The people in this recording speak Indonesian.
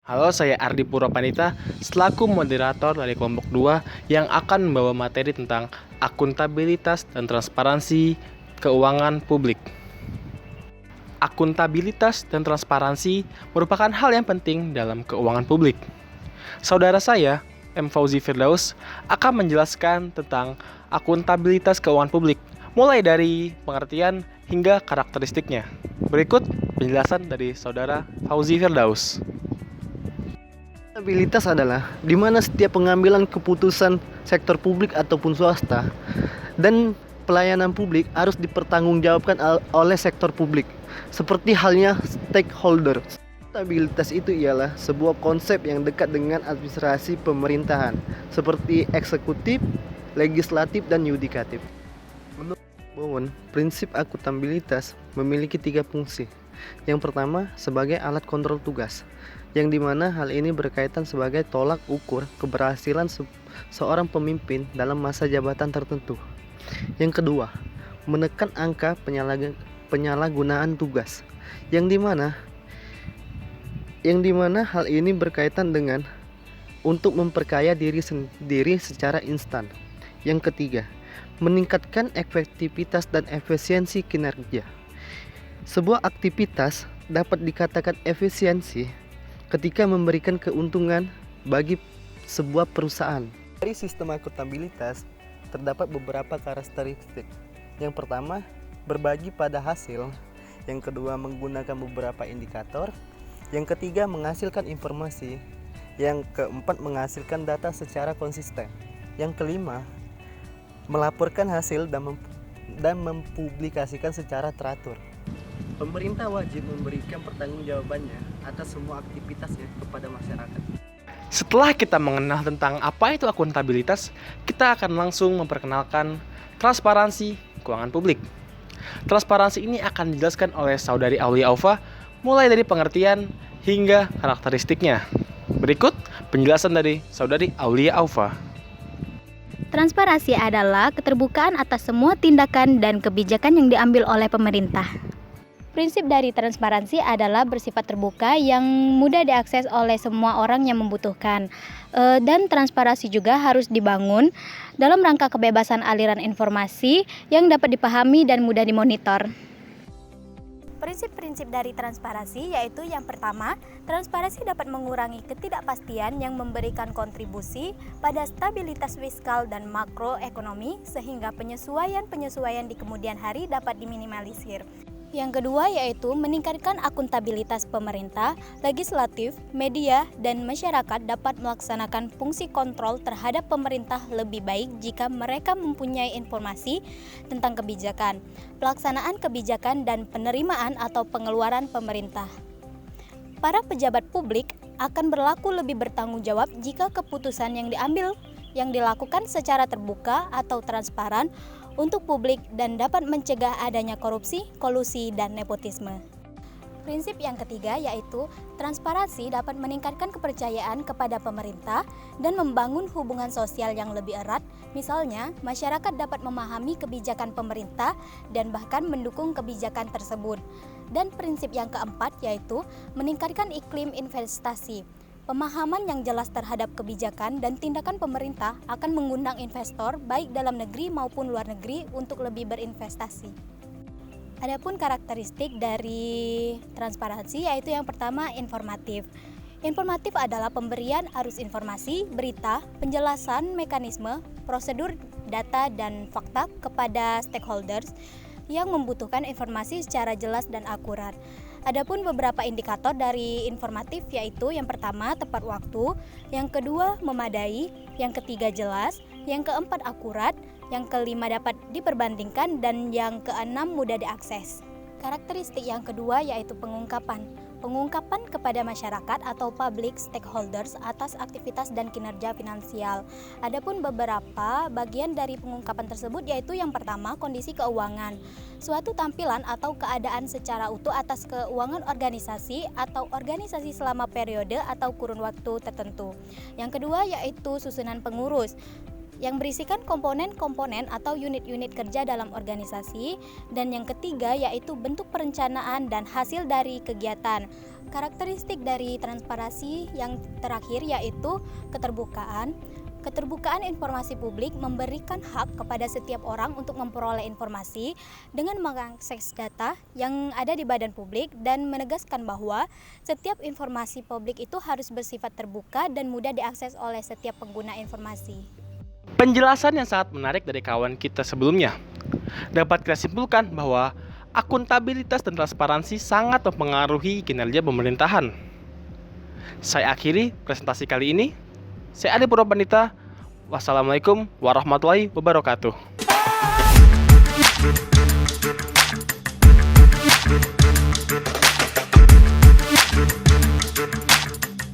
Halo, saya Ardi Purwapanita, selaku moderator dari kelompok 2 yang akan membawa materi tentang akuntabilitas dan transparansi keuangan publik. Akuntabilitas dan transparansi merupakan hal yang penting dalam keuangan publik. Saudara saya, M. Fauzi Firdaus, akan menjelaskan tentang akuntabilitas keuangan publik, mulai dari pengertian hingga karakteristiknya. Berikut penjelasan dari saudara Fauzi Firdaus. Akuntabilitas adalah di mana setiap pengambilan keputusan sektor publik ataupun swasta dan pelayanan publik harus dipertanggungjawabkan oleh sektor publik, seperti halnya stakeholder. Akuntabilitas itu ialah sebuah konsep yang dekat dengan administrasi pemerintahan, seperti eksekutif, legislatif, dan yudikatif. Menurut Bowen, prinsip akuntabilitas memiliki 3 fungsi. Yang pertama, sebagai alat kontrol tugas, yang dimana hal ini berkaitan sebagai tolak ukur keberhasilan seorang pemimpin dalam masa jabatan tertentu. Yang kedua, menekan angka penyalahgunaan tugas, yang dimana hal ini berkaitan dengan untuk memperkaya diri sendiri secara instan. Yang ketiga, meningkatkan efektivitas dan efisiensi kinerja. Sebuah aktivitas dapat dikatakan efisiensi ketika memberikan keuntungan bagi sebuah perusahaan. Dari sistem akuntabilitas terdapat beberapa karakteristik. Yang pertama, berbagi pada hasil. Yang kedua, menggunakan beberapa indikator. Yang ketiga, menghasilkan informasi. Yang keempat, menghasilkan data secara konsisten. Yang kelima, melaporkan hasil dan mempublikasikan secara teratur. Pemerintah wajib memberikan pertanggungjawabannya atas semua aktivitasnya kepada masyarakat. Setelah kita mengenal tentang apa itu akuntabilitas, kita akan langsung memperkenalkan transparansi keuangan publik. Transparansi ini akan dijelaskan oleh saudari Aulia Aufa, mulai dari pengertian hingga karakteristiknya. Berikut penjelasan dari saudari Aulia Aufa. Transparansi adalah keterbukaan atas semua tindakan dan kebijakan yang diambil oleh pemerintah. Prinsip dari transparansi adalah bersifat terbuka yang mudah diakses oleh semua orang yang membutuhkan. Dan transparansi juga harus dibangun dalam rangka kebebasan aliran informasi yang dapat dipahami dan mudah dimonitor. Prinsip-prinsip dari transparansi yaitu yang pertama, transparansi dapat mengurangi ketidakpastian yang memberikan kontribusi pada stabilitas fiskal dan makroekonomi sehingga penyesuaian di kemudian hari dapat diminimalisir. Yang kedua yaitu meningkatkan akuntabilitas pemerintah, legislatif, media, dan masyarakat dapat melaksanakan fungsi kontrol terhadap pemerintah lebih baik jika mereka mempunyai informasi tentang kebijakan, pelaksanaan kebijakan, dan penerimaan atau pengeluaran pemerintah. Para pejabat publik akan berlaku lebih bertanggung jawab jika keputusan yang dilakukan secara terbuka atau transparan untuk publik dan dapat mencegah adanya korupsi, kolusi, dan nepotisme. Prinsip yang ketiga yaitu transparansi dapat meningkatkan kepercayaan kepada pemerintah dan membangun hubungan sosial yang lebih erat. Misalnya, masyarakat dapat memahami kebijakan pemerintah dan bahkan mendukung kebijakan tersebut. Dan prinsip yang keempat yaitu meningkatkan iklim investasi. Pemahaman yang jelas terhadap kebijakan dan tindakan pemerintah akan mengundang investor baik dalam negeri maupun luar negeri untuk lebih berinvestasi. Adapun karakteristik dari transparansi yaitu yang pertama informatif. Informatif adalah pemberian arus informasi, berita, penjelasan mekanisme, prosedur, data, dan fakta kepada stakeholders yang membutuhkan informasi secara jelas dan akurat. Adapun beberapa indikator dari informatif yaitu yang pertama tepat waktu, yang kedua memadai, yang ketiga jelas, yang keempat akurat, yang kelima dapat diperbandingkan, dan yang keenam mudah diakses. Karakteristik yang kedua yaitu pengungkapan. Pengungkapan kepada masyarakat atau public stakeholders atas aktivitas dan kinerja finansial. Adapun beberapa bagian dari pengungkapan tersebut yaitu yang pertama kondisi keuangan. Suatu tampilan atau keadaan secara utuh atas keuangan organisasi atau organisasi selama periode atau kurun waktu tertentu. Yang kedua yaitu susunan pengurus, yang berisikan komponen-komponen atau unit-unit kerja dalam organisasi, dan yang ketiga yaitu bentuk perencanaan dan hasil dari kegiatan. Karakteristik dari transparansi yang terakhir yaitu keterbukaan. Keterbukaan informasi publik memberikan hak kepada setiap orang untuk memperoleh informasi dengan mengakses data yang ada di badan publik dan menegaskan bahwa setiap informasi publik itu harus bersifat terbuka dan mudah diakses oleh setiap pengguna informasi. Penjelasan yang sangat menarik dari kawan kita sebelumnya. Dapat kita simpulkan bahwa akuntabilitas dan transparansi sangat mempengaruhi kinerja pemerintahan. Saya akhiri presentasi kali ini. Saya Adi Purwapandita. Wassalamualaikum warahmatullahi wabarakatuh.